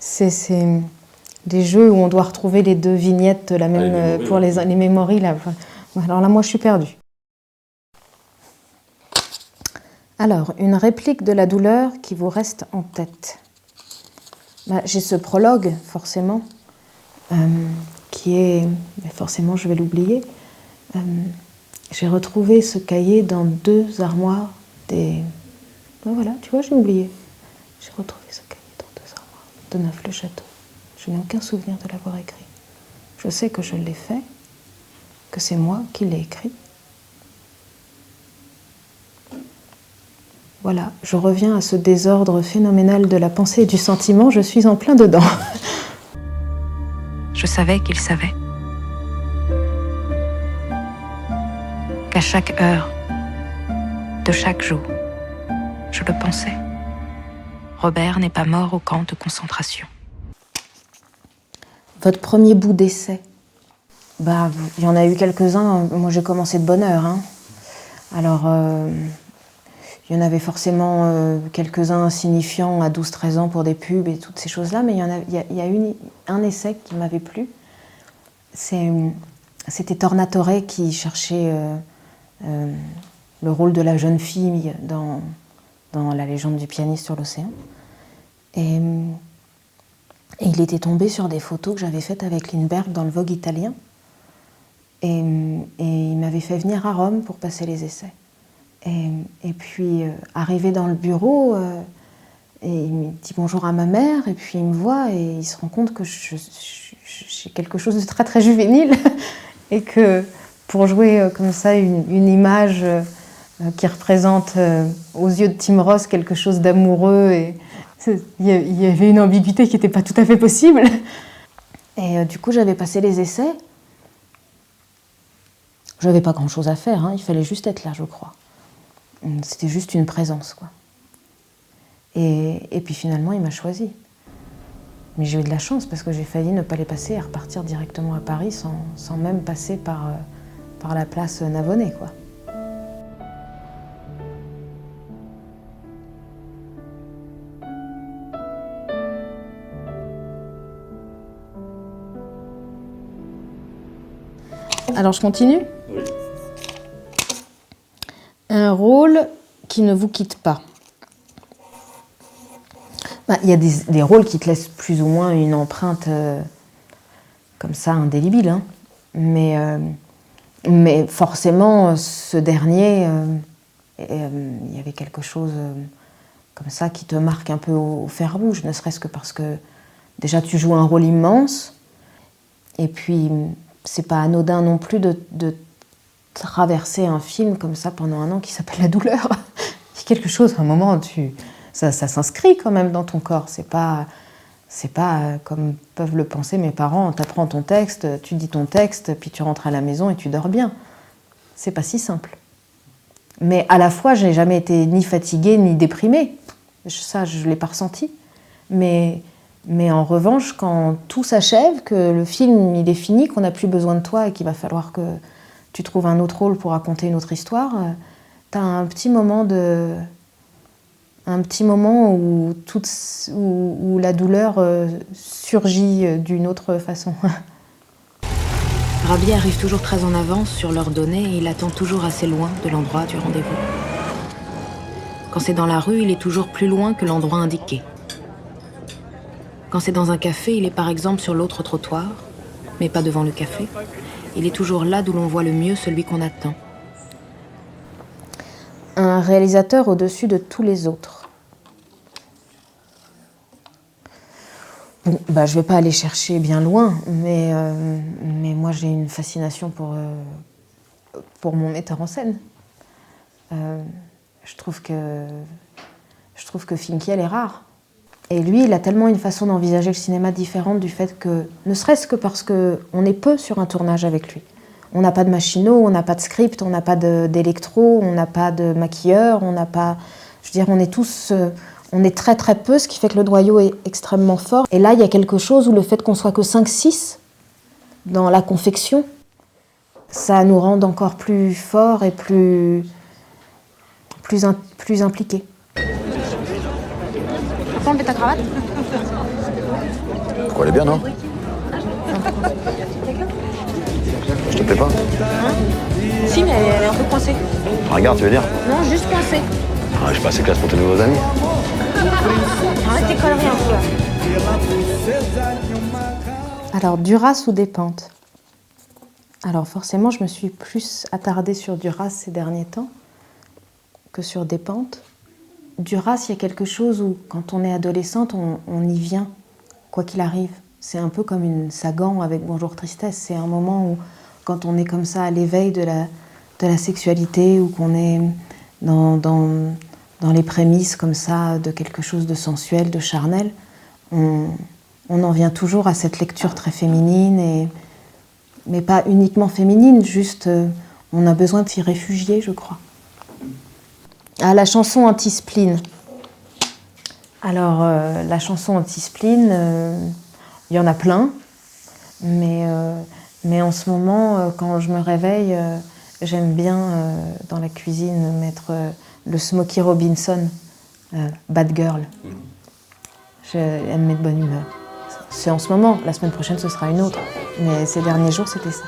C'est des jeux où on doit retrouver les deux vignettes, la même pour les memories. Là. Alors là, moi, je suis perdue. Alors, une réplique de la douleur qui vous reste en tête. J'ai ce prologue, forcément, qui est... Forcément, je vais l'oublier. J'ai retrouvé ce cahier dans 2 armoires des... Voilà, tu vois, j'ai oublié. J'ai retrouvé ce cahier dans 2 armoires de Neuf-le-Château. Je n'ai aucun souvenir de l'avoir écrit. Je sais que je l'ai fait, que c'est moi qui l'ai écrit. Voilà, je reviens à ce désordre phénoménal de la pensée et du sentiment, je suis en plein dedans. Je savais qu'il savait. Qu'à chaque heure, de chaque jour, je le pensais. Robert n'est pas mort au camp de concentration. Votre premier bout d'essai? Il y en a eu quelques-uns. Moi, j'ai commencé de bonne heure. Hein. Alors, il y en avait forcément quelques-uns insignifiants à 12-13 ans pour des pubs et toutes ces choses-là, mais il y a un essai qui m'avait plu. C'était Tornatore qui cherchait le rôle de la jeune fille dans La légende du pianiste sur l'océan. Et il était tombé sur des photos que j'avais faites avec Lindbergh dans le Vogue italien. Et il m'avait fait venir à Rome pour passer les essais. Et puis, arrivé dans le bureau, et il me dit bonjour à ma mère, et puis il me voit et il se rend compte que j'ai quelque chose de très très juvénile, et que pour jouer comme ça une image qui représente aux yeux de Tim Ross quelque chose d'amoureux, et il y avait une ambiguïté qui n'était pas tout à fait possible. Et du coup, j'avais passé les essais. Je n'avais pas grand-chose à faire, hein, il fallait juste être là, je crois. C'était juste une présence, quoi. Et puis finalement, il m'a choisi. Mais j'ai eu de la chance parce que j'ai failli ne pas les passer et repartir directement à Paris sans même passer par la place Navonnet, quoi. Alors je continue ? Oui. Un rôle qui ne vous quitte pas. Il y a des rôles qui te laissent plus ou moins une empreinte comme ça, indélébile. Hein. Mais forcément, ce dernier, il y avait quelque chose comme ça qui te marque un peu au fer rouge, ne serait-ce que parce que déjà tu joues un rôle immense, et puis c'est pas anodin non plus de traverser un film comme ça pendant 1 an qui s'appelle La douleur. Il y a quelque chose, à un moment, ça s'inscrit quand même dans ton corps. C'est pas comme peuvent le penser mes parents, t'apprends ton texte, tu dis ton texte, puis tu rentres à la maison et tu dors bien. C'est pas si simple. Mais à la fois, je n'ai jamais été ni fatiguée ni déprimée. Ça, je ne l'ai pas ressenti. Mais en revanche, quand tout s'achève, que le film il est fini, qu'on n'a plus besoin de toi et qu'il va falloir que tu trouves un autre rôle pour raconter une autre histoire, tu as un petit moment où la douleur surgit d'une autre façon. Rabi arrive toujours très en avance sur l'heure donnée et il attend toujours assez loin de l'endroit du rendez-vous. Quand c'est dans la rue, il est toujours plus loin que l'endroit indiqué. Quand c'est dans un café, il est par exemple sur l'autre trottoir, mais pas devant le café. Il est toujours là d'où l'on voit le mieux celui qu'on attend. Un réalisateur au-dessus de tous les autres. Bon, je ne vais pas aller chercher bien loin, mais moi j'ai une fascination pour mon metteur en scène. Je trouve que Finkiel est rare. Et lui, il a tellement une façon d'envisager le cinéma différente du fait que, ne serait-ce que parce qu'on est peu sur un tournage avec lui. On n'a pas de machinot, on n'a pas de script, on n'a pas d'électro, on n'a pas de maquilleur, on n'a pas... Je veux dire, on est très très peu, ce qui fait que le noyau est extrêmement fort. Et là, il y a quelque chose où le fait qu'on soit que 5-6 dans la confection, ça nous rend encore plus forts et plus impliqués. Enlever ta cravate. Pourquoi elle est bien, non? Je te plais pas? Si, mais elle est un peu coincée. Regarde, tu veux dire? Non, juste coincée. Ah, je suis pas assez classe pour tes nouveaux amis. Arrête tes conneries un peu là. Alors, Duras ou Despentes? Alors forcément, je me suis plus attardée sur Duras ces derniers temps que sur Despentes. Duras, il y a quelque chose où, quand on est adolescente, on y vient, quoi qu'il arrive. C'est un peu comme une Sagan avec Bonjour Tristesse. C'est un moment où, quand on est comme ça à l'éveil de la sexualité, ou qu'on est dans les prémices comme ça de quelque chose de sensuel, de charnel, on en vient toujours à cette lecture très féminine, mais pas uniquement féminine, juste on a besoin de s'y réfugier, je crois. Ah, la chanson Anti-Spleen. Alors, la chanson Anti-Spleen, il y en a plein, mais en ce moment, quand je me réveille, j'aime bien dans la cuisine mettre le Smokey Robinson, Bad Girl. Elle me met de bonne humeur. C'est en ce moment, la semaine prochaine ce sera une autre, mais ces derniers jours c'était ça.